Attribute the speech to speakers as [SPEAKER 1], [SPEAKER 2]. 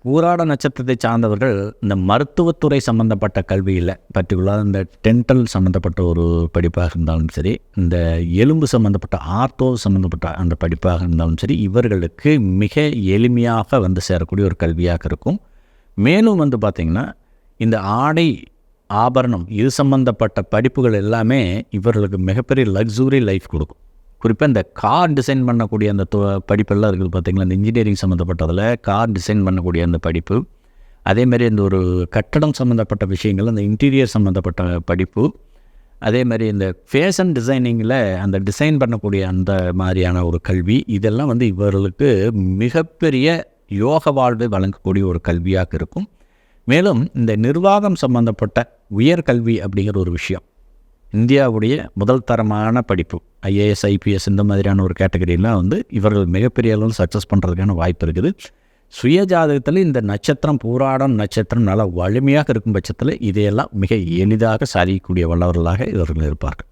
[SPEAKER 1] பூராட நட்சத்திரத்தை சார்ந்தவர்கள் இந்த மருத்துவத்துறை சம்மந்தப்பட்ட கல்வியில் பர்டிகுலராக இந்த டென்டல் சம்மந்தப்பட்ட ஒரு படிப்பாக இருந்தாலும் சரி, இந்த எலும்பு சம்மந்தப்பட்ட ஆர்த்தோ சம்மந்தப்பட்ட அந்த படிப்பாக இருந்தாலும் சரி, இவர்களுக்கு மிக எளிமையாக வந்து சேரக்கூடிய ஒரு கல்வியாக இருக்கும். மேலும் வந்து பார்த்திங்கன்னா இந்த ஆடை ஆபரணம் இது சம்மந்தப்பட்ட படிப்புகள் எல்லாமே இவர்களுக்கு மிகப்பெரிய லக்ஸுரி லைஃப் கொடுக்கும். குறிப்பாக இந்த கார் டிசைன் பண்ணக்கூடிய அந்த படிப்பெல்லாம் இருக்குது பார்த்திங்களா, இந்த இன்ஜினியரிங் சம்மந்தப்பட்டதில் கார் டிசைன் பண்ணக்கூடிய அந்த படிப்பு, அதேமாதிரி இந்த ஒரு கட்டடம் சம்மந்தப்பட்ட விஷயங்கள், அந்த இன்டீரியர் சம்மந்தப்பட்ட படிப்பு, அதேமாதிரி இந்த ஃபேஷன் டிசைனிங்கில் அந்த டிசைன் பண்ணக்கூடிய அந்த மாதிரியான ஒரு கல்வி, இதெல்லாம் வந்து இவர்களுக்கு மிகப்பெரிய யோக வாழ்வை வழங்கக்கூடிய ஒரு கல்வியாக இருக்கும். மேலும் இந்த நிர்வாகம் சம்பந்தப்பட்ட உயர்கல்வி அப்படிங்கிற ஒரு விஷயம் இந்தியாவுடைய முதல் தரமான படிப்பு, ஐஏஎஸ் ஐபிஎஸ் இந்த மாதிரியான ஒரு கேட்டகரியெலாம் வந்து இவர்கள் மிகப்பெரிய அளவில் சக்ஸஸ் பண்ணுறதுக்கான வாய்ப்பு இருக்குது. சுயஜாதகத்தில் இந்த நட்சத்திரம் பூராடம் நட்சத்திரம் நல்லா வலிமையாக இருக்கும் பட்சத்தில் இதையெல்லாம் மிக எளிதாக சாதிக்கக்கூடிய வல்லவர்களாக இவர்கள் இருப்பார்கள்.